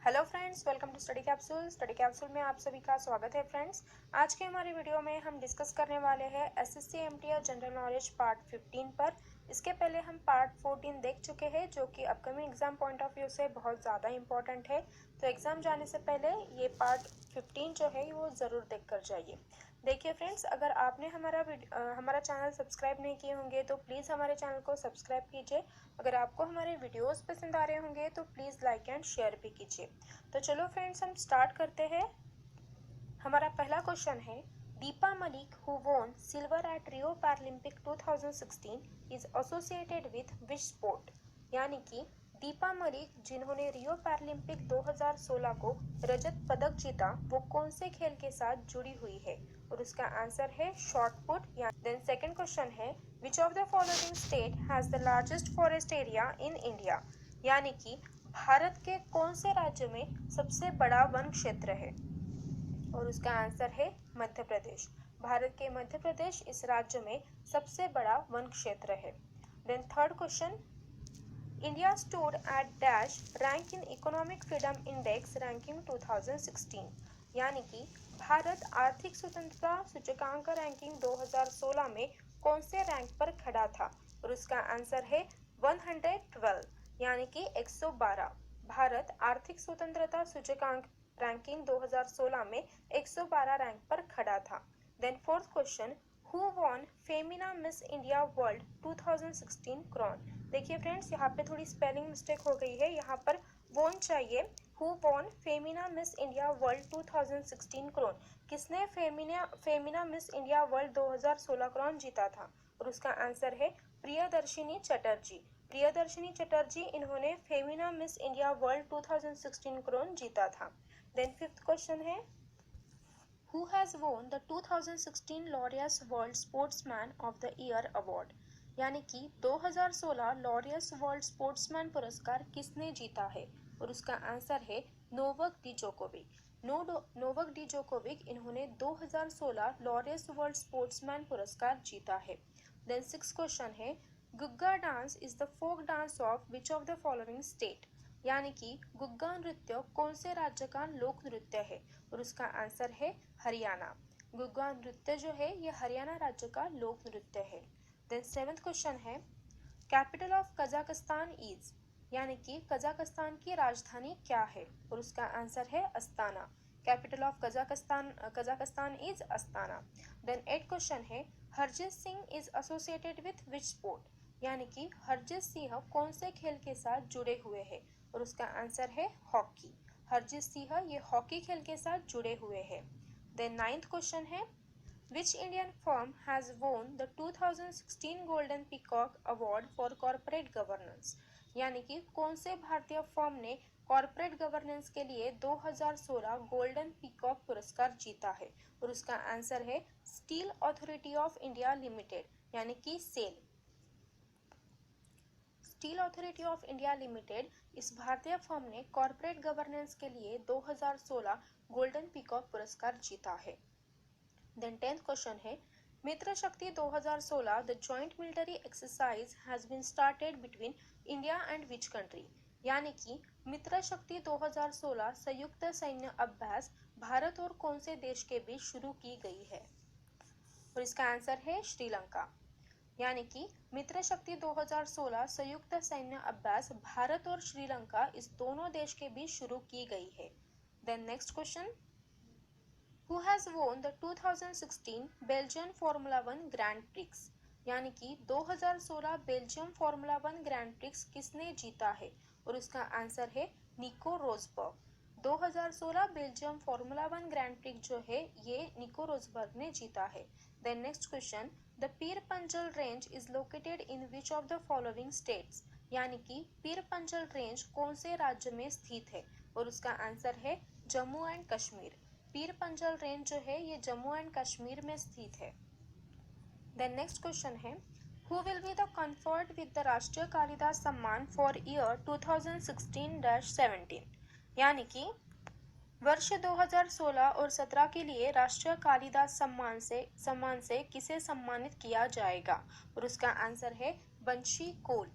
Hello friends, welcome to study capsule. Study capsule में आप सभी का स्वागत है फ्रेंड्स। आज के हमारे वीडियो में हम डिस्कस करने वाले हैं SSC MTR general knowledge part 15 पर। इसके पहले हम पार्ट 14 देख चुके हैं, जो कि upcoming exam point of view से बहुत ज़्यादा इंपॉर्टेंट है। तो एग्जाम जाने से पहले ये पार्ट 15 जो है वो ज़रूर देख कर जाइए। देखिए फ्रेंड्स, अगर आपने हमारा चैनल सब्सक्राइब नहीं किए होंगे तो प्लीज़ हमारे चैनल को सब्सक्राइब कीजिए। अगर आपको हमारे वीडियोस पसंद आ रहे होंगे तो प्लीज़ लाइक एंड शेयर भी कीजिए। तो चलो फ्रेंड्स, हम स्टार्ट करते हैं। हमारा पहला क्वेश्चन है, Deepa Malik who won silver at Rio Paralympic 2016 is associated with which sport. यानी कि दीपा मलिक जिन्होंने रियो पैरालंपिक 2016 को रजत पदक जीता, वो कौन से खेल के साथ जुड़ी हुई है, और उसका आंसर है shot put. Then second question है, which of the following state has the largest forest area in India. यानी कि भारत के कौन से राज्य में सबसे बड़ा वन क्षेत्र है, और उसका आंसर है मध्य प्रदेश। भारत के मध्य प्रदेश इस राज्य में सबसे बड़ा वन क्षेत्र है। Then third question, India stood at dash rank in economic freedom index ranking 2016। यानी कि भारत आर्थिक स्वतंत्रता सूचकांक रैंकिंग 2016 में कौन से रैंक पर खड़ा था, और उसका आंसर है 112, यानी कि 112। भारत आर्थिक स्वतंत्रता सूचकांक रैंकिंग 2016 में 112 रैंक पर खड़ा था। Then fourth question, who won Femina Miss India World 2016 crown. देखिए फ्रेंड्स, यहाँ पे थोड़ी स्पेलिंग मिस्टेक हो गई है, यहाँ पर वॉन चाहिए। Who won Femina Miss India World 2016 crown. किसने Femina Miss India World 2016 crown जीता था, और उसका आंसर है प्रियदर्शिनी चटर्जी। प्रियदर्शिनी चटर्जी इन्होंने Femina Miss India World 2016 crown जीता था। देन फिफ्थ क्वेश्चन है, Who has won the 2016 Laureus World Sportsman of the Year Award। यानी कि 2016 लॉरियस वर्ल्ड स्पोर्ट्समैन पुरस्कार किसने जीता है, और उसका आंसर है नोवक डिजोकोविक। नोवक डिजोकोविक इन्होंने 2016 लॉरियस वर्ल्ड स्पोर्ट्समैन पुरस्कार जीता है। देन सिक्स क्वेश्चन है, Gugga dance is the folk dance of which of the following state. यानी कि गुग्गा नृत्य कौन से राज्य का लोक नृत्य है, और उसका आंसर है हरियाणा। गुग्गा नृत्य जो है ये हरियाणा राज्य का लोक नृत्य है। देन सेवेंथ क्वेश्चन है, कैपिटल ऑफ कजाकिस्तान इज। यानी कि कजाकिस्तान की राजधानी क्या है, और उसका आंसर है Astana. Capital of Kazakhstan is Astana. Then eight question है, Harjeet Singh is associated with which sport. यानी कि हरजीत सिंह कौन से खेल के साथ जुड़े हुए हैं, और उसका आंसर है हॉकी। हरजीत सिंह ये हॉकी खेल के साथ जुड़े हुए हैं। देन नाइन्थ क्वेश्चन है, which Indian firm has won the 2016 golden peacock award for corporate governance. यानी कि कौन से भारतीय फर्म ने कॉर्पोरेट गवर्नेंस के लिए 2016 गोल्डन पीकॉक पुरस्कार जीता है, और उसका आंसर है Steel Authority of India Limited, यानी कि SAIL. Steel Authority of India Limited इस भारतीय फर्म ने कॉर्पोरेट गवर्नेंस के लिए 2016 गोल्डन पीकॉक पुरस्कार जीता है। देन 10th क्वेश्चन है, Mitra Shakti 2016 the joint military exercise has been started between India and which country. यानी कि मित्र शक्ति 2016 संयुक्त सैन्य अभ्यास भारत और कौन से देश के बीच शुरू की गई है, और इसका आंसर है श्रीलंका। यानी कि मित्र शक्ति 2016 संयुक्त सैन्य अभ्यास भारत और श्रीलंका इस दोनों देश के बीच शुरू की गई है। Then next question, who has won the 2016 Belgium Formula 1 Grand Prix. यानी कि 2016 बेल्जियम फार्मूला 1 ग्रैंड प्रिक्स किसने जीता है, और उसका आंसर है निको रोजबर्ग। 2016 बेल्जियम फार्मूला 1 ग्रैंड प्रिक्स जो है ये निको रोजबर्ग ने जीता है। Then next question, the Pir Panjal range is located in which of the following states. यानी कि पीर पंजल रेंज कौन से राज्य में स्थित है, और उसका आंसर है Jammu and Kashmir. Pir Panjal range जो है ये जम्मू एंड कश्मीर में स्थित है। देन नेक्स्ट क्वेश्चन है, who will be the conferred with the राष्ट्रीय कालिदास सम्मान फॉर ईयर 2016-17। यानी कि वर्ष 2016 और 17 के लिए राष्ट्रीय कालिदास सम्मान से किसे सम्मानित किया जाएगा, और उसका आंसर है बंशी कोल।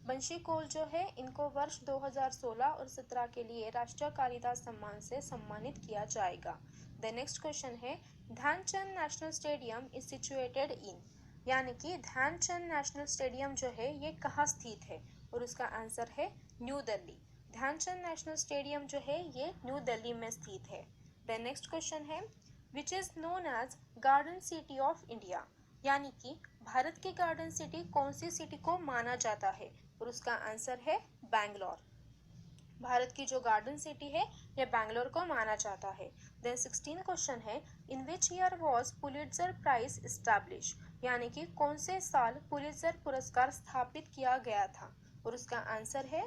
बंशी कौल जो है इनको वर्ष 2016 और 17 के लिए राष्ट्रीय कालिदास सम्मान से सम्मानित किया जाएगा। द नेक्स्ट क्वेश्चन है Dhyanchand national stadium is situated in, यानी कि ध्यानचंद नेशनल स्टेडियम जो है ये कहाँ स्थित है, और उसका आंसर है New Delhi. Dhyanchand national stadium जो है ये न्यू दिल्ली में स्थित है। द नेक्स्ट क्वेश्चन है which is known as garden city of India, यानी कि भारत की गार्डन सिटी कौन सी सिटी को माना जाता है, और उसका आंसर है बैंगलोर। भारत की जो गार्डन सिटी है ये बैंगलोर को माना जाता है। देन 16 क्वेश्चन है in which year was Pulitzer prize establish, यानी कि कौन से साल पुलिट्जर पुरस्कार स्थापित किया गया था, और उसका आंसर है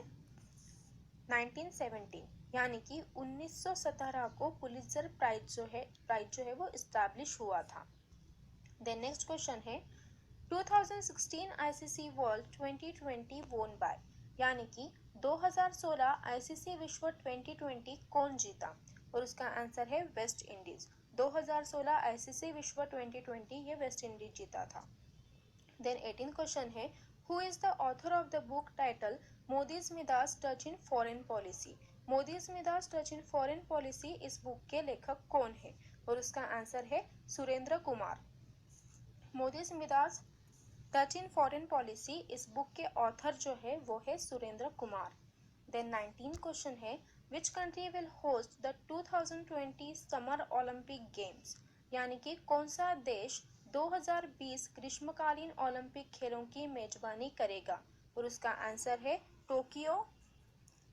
1917, यानी कि 1917 को पुलिट्जर प्राइज जो है वो एस्टैब्लिश हुआ था। देन नेक्स्ट क्वेश्चन है 2016 आईसीसी वर्ल्ड 2020 वोन बाय, यानी कि 2016 आईसीसी विश्व 2020 कौन जीता, और उसका आंसर है वेस्ट इंडीज। 2016 आईसीसी विश्व 2020 ये वेस्ट इंडीज जीता था। देन 18 क्वेश्चन है who is the author of the book title Modi's Midas touch in foreign policy. Modi's Midas touch in foreign policy इस बुक के लेखक कौन है, और उसका आंसर है Surendra Kumar. Modi's Midas touch in foreign policy इस बुक के ऑथर जो है वो है सुरेंद्र कुमार। देन 19 क्वेश्चन है which country will host the 2020 summer Olympic games, यानी कि कौन सा देश 2020 ग्रीष्मकालीन ओलंपिक खेलों की मेजबानी करेगा, और उसका आंसर है टोक्यो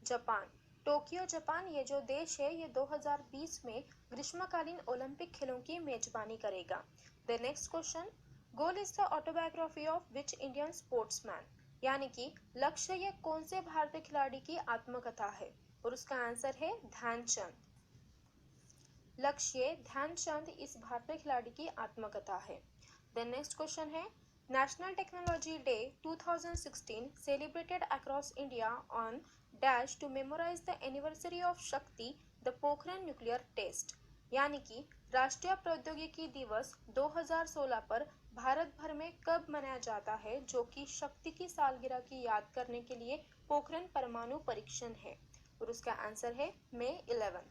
जापान। टोक्यो जापान ये जो देश है ये 2020 में ग्रीष्मकालीन ओलंपिक खेलों की मेजबानी करेगा। The next question goal is the autobiography of which Indian sportsman, यानी कि लक्ष्य ये कौन से भारतीय खिलाड़ी की आत्मकथा है, और उसका आंसर है ध्यानचंद। लक्ष्य ध्यानचंद इस भारतीय खिलाड़ी की आत्मकथा है। देन नेक्स्ट क्वेश्चन है national technology day 2016 celebrated across India on dash to memorize the anniversary of Shakti the Pokhran nuclear test, यानी कि राष्ट्रीय प्रौद्योगिकी दिवस 2016 पर भारत भर में कब मनाया जाता है, जो कि शक्ति की सालगिरह की याद करने के लिए पोखरण परमाणु परीक्षण है, और उसका आंसर है मई 11,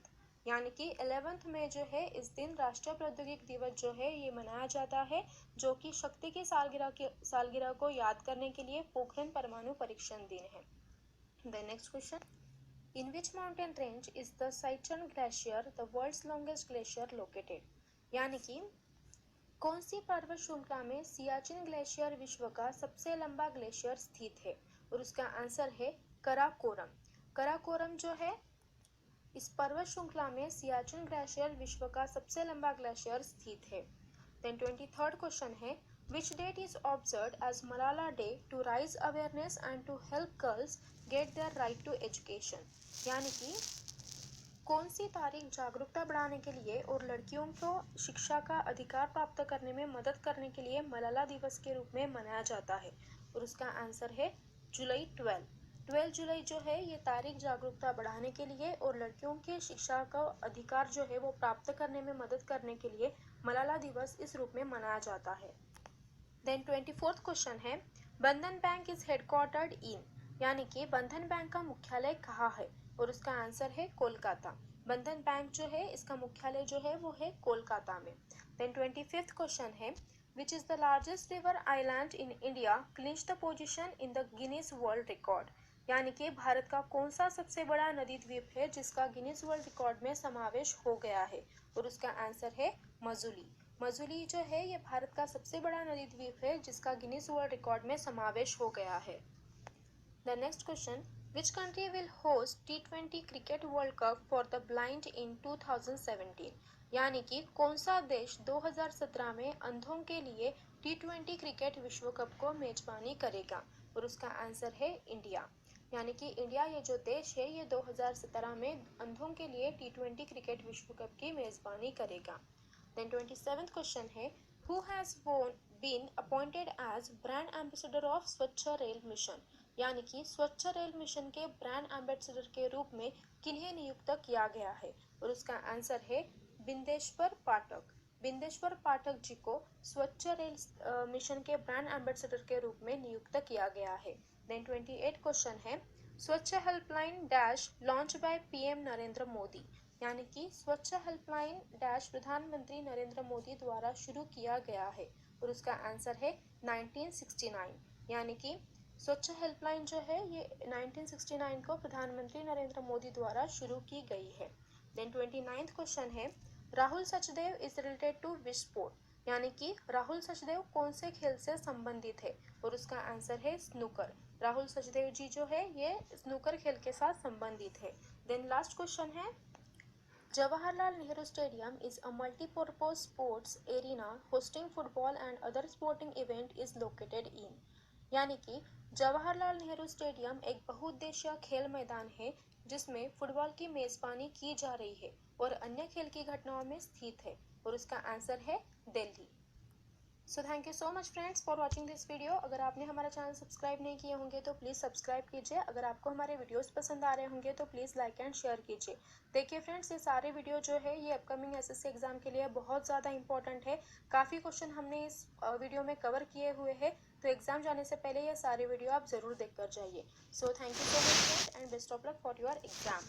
यानी कि 11 में जो है इस दिन राष्ट्रीय प्रौद्योगिकी दिवस जो है ये मनाया जाता है, जो कि शक्ति की सालगिरह को याद करने के लिए पोखरण परमाणु परीक्षण दिन है। The next question in which mountain range is the Siachen glacier the world's longest glacier located, यानी कि कौन सी पर्वत श्रृंखला में सियाचिन ग्लेशियर विश्व का सबसे लंबा ग्लेशियर स्थित है, और उसका आंसर है कराकोरम। कराकोरम जो है इस पर्वत श्रृंखला में सियाचिन ग्लेशियर विश्व का सबसे लंबा ग्लेशियर स्थित है। देन 23rd क्वेश्चन है which date is observed as Malala day to raise awareness and to help girls get their right to education, यानी कि कौन सी तारीख जागरूकता बढ़ाने के लिए और लड़कियों को शिक्षा का अधिकार प्राप्त करने में मदद करने के लिए मलाला दिवस के रूप में मनाया जाता है, और उसका आंसर है जुलाई 12 जुलाई जो है ये तारीख जागरूकता बढ़ाने के लिए और लड़कियों के शिक्षा का अधिकार जो है वो प्राप्त करने में मदद करने के लिए मलाला दिवस इस रूप में मनाया जाता है। देन 24th क्वेश्चन है बंधन बैंक इज हेडक्वार्टर्ड इन, यानी कि बंधन बैंक का मुख्यालय कहाँ है, और उसका आंसर है कोलकाता। बंधन बैंक जो है इसका मुख्यालय जो है वो है कोलकाता में। देन 25th क्वेश्चन है which is the largest river island in India clinch the position in the Guinness world record, यानी कि भारत का कौन सा सबसे बड़ा नदी द्वीप है जिसका गिनीज वर्ल्ड रिकॉर्ड में समावेश हो गया है, और उसका आंसर है मजुली। मजुली जो है ये भारत का सबसे बड़ा नदी द्वीप है जिसका गिनीज वर्ल्ड रिकॉर्ड में समावेश हो गया है। The next question which country will host T20 cricket world cup for the blind इन 2017, यानी कि कौन सा देश 2017 में अंधों के लिए T20 क्रिकेट विश्व कप को मेजबानी करेगा, और उसका आंसर है इंडिया। यानी कि इंडिया ये जो देश है ये 2017 में अंधों के लिए T20 क्रिकेट विश्व कप की मेजबानी करेगा। देन 27th क्वेश्चन है who has been appointed as brand ambassador of Swachh rail mission, यानी कि स्वच्छ रेल मिशन के ब्रांड एम्बेसडर के रूप में किन्हें नियुक्त किया गया है, और उसका आंसर है बिंदेश्वर पाठक। बिंदेश्वर पाठक जी को स्वच्छ रेल मिशन के ब्रांड एम्बेसडर के रूप में नियुक्त किया गया है। देन 28 क्वेश्चन है स्वच्छ helpline dash launch by PM Narendra Modi, यानी कि स्वच्छ हेल्पलाइन डैश प्रधानमंत्री नरेंद्र मोदी द्वारा शुरू किया गया है, और उसका आंसर है 1969, यानी कि स्वच्छ हेल्पलाइन जो है ये 1969 को प्रधानमंत्री नरेंद्र मोदी द्वारा शुरू की गई है। देन 29th क्वेश्चन है Rahul Sachdev is related to which sport, यानी कि राहुल सचदेव कौन से खेल से संबंधित है, और उसका आंसर है स्नूकर। राहुल सचदेव जी जो है ये स्नूकर खेल के साथ संबंधित है। देन लास्ट क्वेश्चन है Jawaharlal Nehru Stadium is a multi-purpose sports arena hosting football and other sporting event is located in, यानी कि जवाहरलाल नेहरू स्टेडियम एक बहुउद्देशीय खेल मैदान है जिसमें फुटबॉल की मेजबानी की जा रही है और अन्य खेल की घटनाओं में स्थित है, और उसका आंसर है Delhi. So thank you so much friends for watching this video. अगर आपने हमारा चैनल सब्सक्राइब नहीं किए होंगे तो प्लीज़ सब्सक्राइब कीजिए। अगर आपको हमारे वीडियोस पसंद आ रहे होंगे तो प्लीज़ लाइक एंड शेयर कीजिए। देखिए फ्रेंड्स, ये सारे वीडियो जो है ये अपकमिंग एसएससी एग्जाम के लिए बहुत ज़्यादा इंपॉर्टेंट है। काफ़ी क्वेश्चन हमने इस वीडियो में कवर किए हुए हैं, तो एग्जाम जाने से पहले ये सारे वीडियो आप ज़रूर देख कर जाइए। So thank you so much friends and best of luck for your exam.